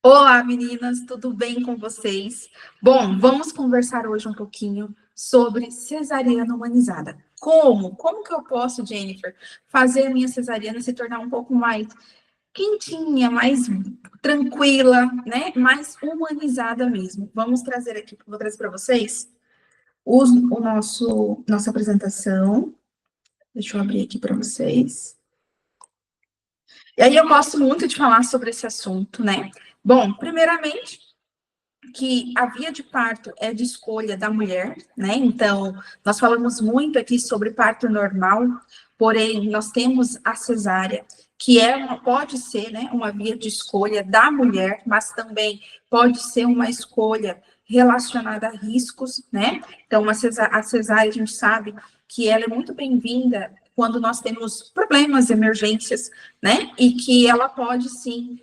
Olá, meninas, tudo bem com vocês? Bom, vamos conversar hoje um pouquinho sobre cesariana humanizada. Como? Como que eu posso, Jennifer, fazer a minha cesariana se tornar um pouco mais quentinha, mais tranquila, né? Mais humanizada mesmo. Vamos trazer aqui, vou trazer para vocês nossa apresentação. Deixa eu abrir aqui para vocês. E aí eu gosto muito de falar sobre esse assunto, né? Bom, primeiramente, que a via de parto é de escolha da mulher, né? Então, nós falamos muito aqui sobre parto normal, porém, nós temos a cesárea, que pode ser, né, uma via de escolha da mulher, mas também pode ser uma escolha relacionada a riscos, né? Então, a cesárea, a gente sabe que ela é muito bem-vinda quando nós temos problemas, emergências, né? E que ela pode, sim,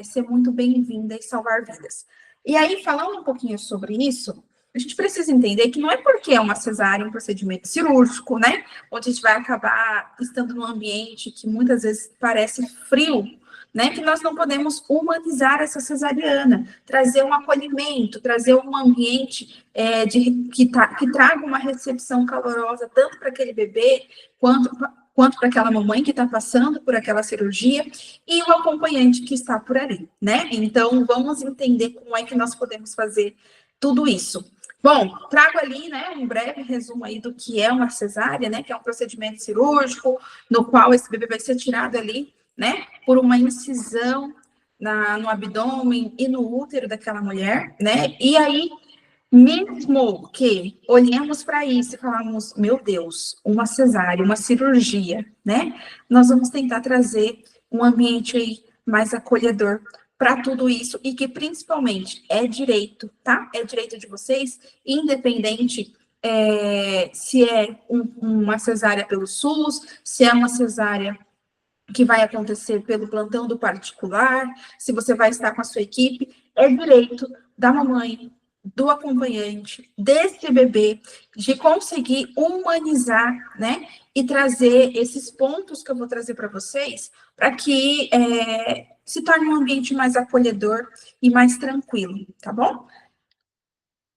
ser muito bem-vinda e salvar vidas. E aí, falando um pouquinho sobre isso, a gente precisa entender que não é porque é uma cesárea, um procedimento cirúrgico, né? Onde a gente vai acabar estando num ambiente que muitas vezes parece frio, né? Que nós não podemos humanizar essa cesariana, trazer um acolhimento, trazer um ambiente que traga uma recepção calorosa, tanto para aquele bebê quanto para aquela mamãe que está passando por aquela cirurgia e o acompanhante que está por ali, né? Então, vamos entender como é que nós podemos fazer tudo isso. Bom, trago ali, né, um breve resumo aí do que é uma cesárea, né, que é um procedimento cirúrgico, no qual esse bebê vai ser tirado ali, né, por uma incisão no abdômen e no útero daquela mulher, né, e aí, mesmo que olhemos para isso e falamos, meu Deus, uma cesárea, uma cirurgia, né? Nós vamos tentar trazer um ambiente aí mais acolhedor para tudo isso e que principalmente é direito, tá? É direito de vocês, independente se é uma cesárea pelo SUS, se é uma cesárea que vai acontecer pelo plantão do particular, se você vai estar com a sua equipe, é direito da mamãe, do acompanhante, desse bebê, de conseguir humanizar, né? E trazer esses pontos que eu vou trazer para vocês, para que se torne um ambiente mais acolhedor e mais tranquilo, tá bom?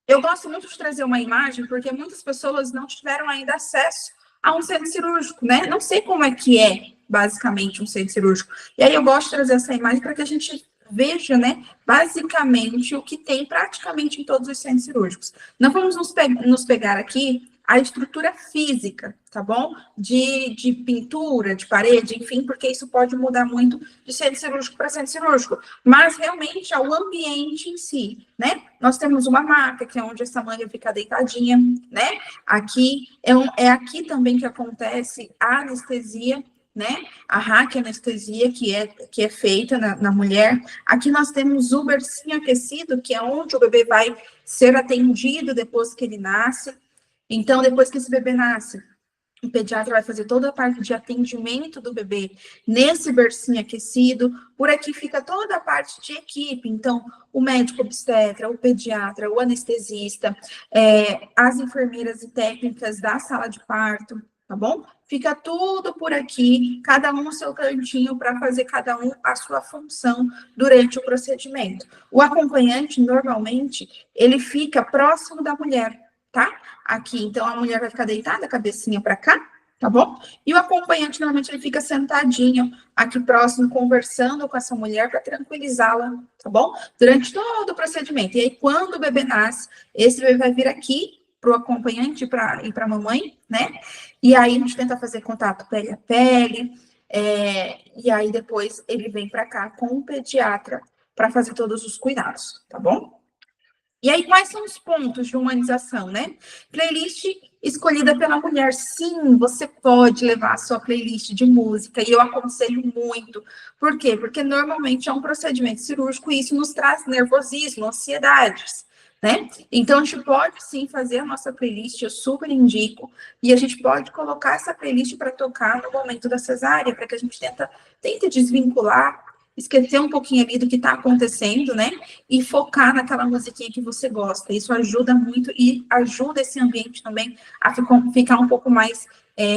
Eu gosto muito de trazer uma imagem, porque muitas pessoas não tiveram ainda acesso a um centro cirúrgico, né? Não sei como é que é, basicamente, um centro cirúrgico. E aí eu gosto de trazer essa imagem para que a gente veja, né, basicamente, o que tem praticamente em todos os centros cirúrgicos. Não vamos nos pegar aqui a estrutura física, tá bom? De pintura, de parede, enfim, porque isso pode mudar muito de centro cirúrgico para centro cirúrgico. Mas, realmente, é o ambiente em si, né? Nós temos uma maca, que é onde essa mãe fica deitadinha, né? Aqui, é aqui também que acontece a anestesia, né? A raquianestesia que é feita na mulher. Aqui nós temos o bercinho aquecido, que é onde o bebê vai ser atendido depois que ele nasce. Então, depois que esse bebê nasce, o pediatra vai fazer toda a parte de atendimento do bebê nesse bercinho aquecido. Por aqui fica toda a parte de equipe. Então, o médico obstetra, o pediatra, o anestesista, as enfermeiras e técnicas da sala de parto, tá bom? Fica tudo por aqui, cada um no seu cantinho para fazer cada um a sua função durante o procedimento. O acompanhante, normalmente, ele fica próximo da mulher, tá? Aqui, então, a mulher vai ficar deitada, cabecinha para cá, tá bom? E o acompanhante, normalmente, ele fica sentadinho aqui próximo, conversando com essa mulher para tranquilizá-la, tá bom? Durante todo o procedimento. E aí, quando o bebê nasce, esse bebê vai vir aqui para o acompanhante e para a mamãe, né? E aí, a gente tenta fazer contato pele a pele, e aí, depois, ele vem para cá com o pediatra para fazer todos os cuidados, tá bom? E aí, quais são os pontos de humanização, né? Playlist escolhida pela mulher. Sim, você pode levar a sua playlist de música, e eu aconselho muito. Por quê? Porque normalmente é um procedimento cirúrgico e isso nos traz nervosismo, ansiedades, né? Então, a gente pode sim fazer a nossa playlist, eu super indico, e a gente pode colocar essa playlist para tocar no momento da cesárea, para que a gente tente desvincular, esquecer um pouquinho ali do que está acontecendo, né? E focar naquela musiquinha que você gosta. Isso ajuda muito e ajuda esse ambiente também a ficar um pouco mais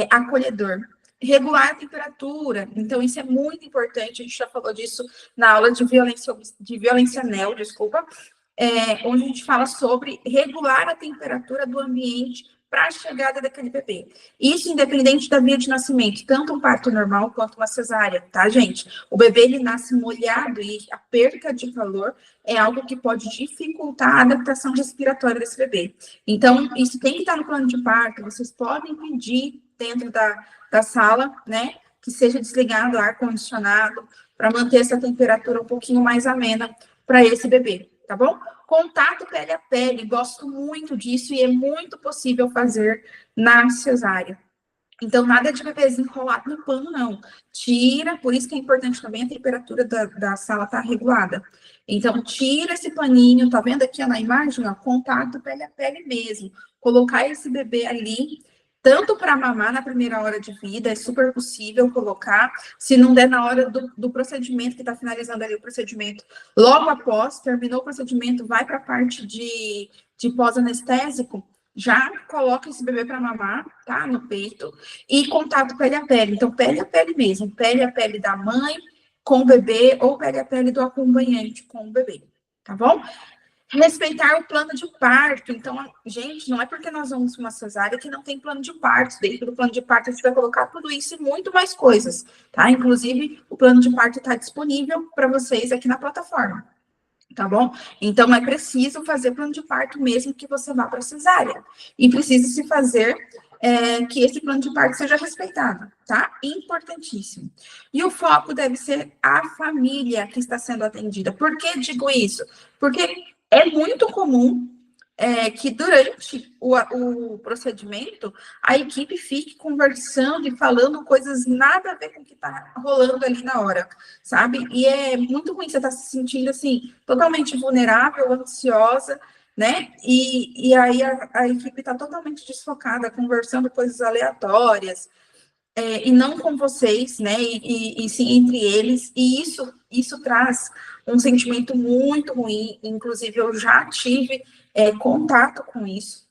acolhedor. regular a temperatura. Então, isso é muito importante. A gente já falou disso na aula de violência NEL, desculpa, onde a gente fala sobre regular a temperatura do ambiente para a chegada daquele bebê. Isso independente da via de nascimento, tanto um parto normal quanto uma cesárea, tá, gente? O bebê, ele nasce molhado e a perca de calor é algo que pode dificultar a adaptação respiratória desse bebê. Então, isso tem que estar no plano de parto. Vocês podem pedir dentro da sala, né, que seja desligado o ar-condicionado para manter essa temperatura um pouquinho mais amena para esse bebê, tá bom? Contato pele a pele, gosto muito disso e é muito possível fazer na cesárea. Então, nada de bebezinho enrolado no pano, não. Tira, por isso que é importante também a temperatura da sala estar regulada. Então, tira esse paninho, tá vendo aqui ó, na imagem, ó, contato pele a pele mesmo. Colocar esse bebê ali, tanto para mamar na primeira hora de vida, é super possível colocar. Se não der na hora do procedimento, que está finalizando ali o procedimento, logo após, terminou o procedimento, vai para a parte de pós-anestésico, já coloca esse bebê para mamar, tá? No peito, e contato pele a pele. Então, pele a pele mesmo, pele a pele da mãe com o bebê, ou pele a pele do acompanhante com o bebê, tá bom? Respeitar o plano de parto. Então, gente, não é porque nós vamos para uma cesárea que não tem plano de parto. Dentro do plano de parto, a gente vai colocar tudo isso e muito mais coisas, tá? Inclusive, o plano de parto está disponível para vocês aqui na plataforma, tá bom? Então, é preciso fazer plano de parto mesmo que você vá para cesárea. E precisa se fazer que esse plano de parto seja respeitado, tá? Importantíssimo. E o foco deve ser a família que está sendo atendida. Por que digo isso? Porque é muito comum que durante o procedimento a equipe fique conversando e falando coisas nada a ver com o que está rolando ali na hora, sabe? E é muito ruim você estar se sentindo assim, totalmente vulnerável, ansiosa, né? E aí a equipe está totalmente desfocada, conversando coisas aleatórias, e não com vocês, né? E sim entre eles, e isso traz um sentimento muito ruim. Inclusive, eu já tive contato com isso,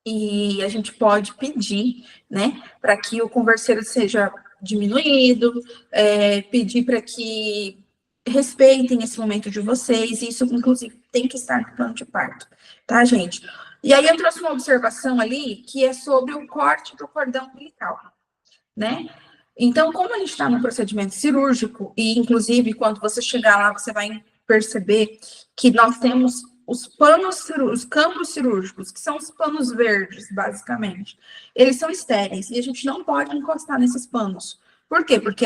e a gente pode pedir, né, para que o converseiro seja diminuído, pedir para que respeitem esse momento de vocês, e isso, inclusive, tem que estar no plano de parto, tá, gente? E aí eu trouxe uma observação ali, que é sobre o corte do cordão umbilical, né? Então, como a gente está no procedimento cirúrgico, e inclusive quando você chegar lá, você vai perceber que nós temos os os campos cirúrgicos, que são os panos verdes, basicamente. Eles são estéreis e a gente não pode encostar nesses panos. Por quê? Porque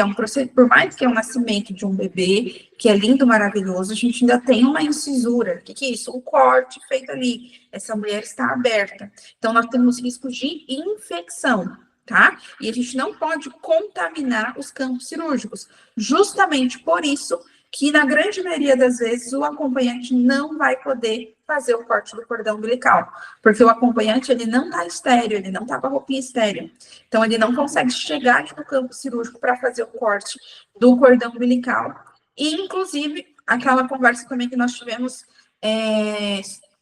por mais que é um nascimento de um bebê, que é lindo, maravilhoso, a gente ainda tem uma incisura. O que é isso? Um corte feito ali. Essa mulher está aberta. Então, nós temos riscos de infecção, tá? E a gente não pode contaminar os campos cirúrgicos. Justamente por isso que, na grande maioria das vezes, o acompanhante não vai poder fazer o corte do cordão umbilical, porque o acompanhante, ele não está estéreo, ele não está com a roupinha estéreo. Então, ele não consegue chegar aqui no campo cirúrgico para fazer o corte do cordão umbilical. E, inclusive, aquela conversa também que nós tivemos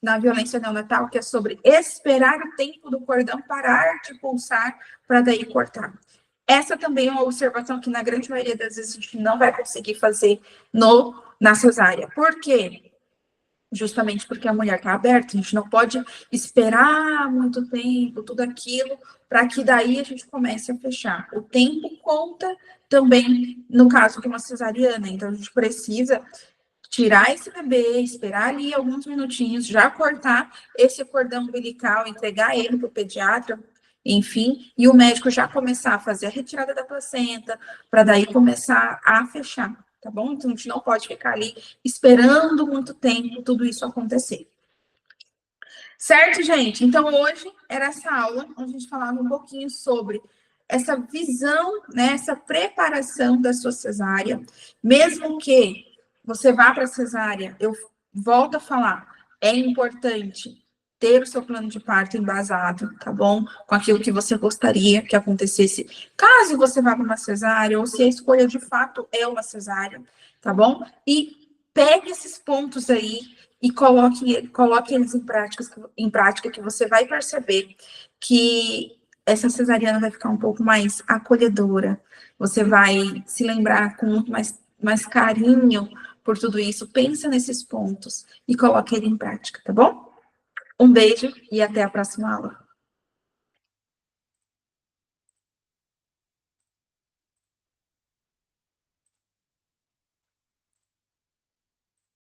na violência neonatal, que é sobre esperar o tempo do cordão parar de pulsar para daí cortar. Essa também é uma observação que, na grande maioria das vezes, a gente não vai conseguir fazer na cesárea. Por quê? Justamente porque a mulher está aberta, a gente não pode esperar muito tempo, tudo aquilo, para que daí a gente comece a fechar. O tempo conta também, no caso de uma cesariana, então a gente precisa tirar esse bebê, esperar ali alguns minutinhos, já cortar esse cordão umbilical, entregar ele para o pediatra, enfim, e o médico já começar a fazer a retirada da placenta, para daí começar a fechar, tá bom? Então, a gente não pode ficar ali esperando muito tempo tudo isso acontecer. Certo, gente? Então, hoje era essa aula onde a gente falava um pouquinho sobre essa visão, né, essa preparação da sua cesárea, mesmo que você vá para a cesárea, eu volto a falar, é importante ter o seu plano de parto embasado, tá bom? Com aquilo que você gostaria que acontecesse, caso você vá para uma cesárea, ou se a escolha de fato é uma cesárea, tá bom? E pegue esses pontos aí e coloque eles em prática, que você vai perceber que essa cesariana vai ficar um pouco mais acolhedora. Você vai se lembrar com muito mais carinho por tudo isso. Pensa nesses pontos e coloque ele em prática, tá bom? Um beijo e até a próxima aula.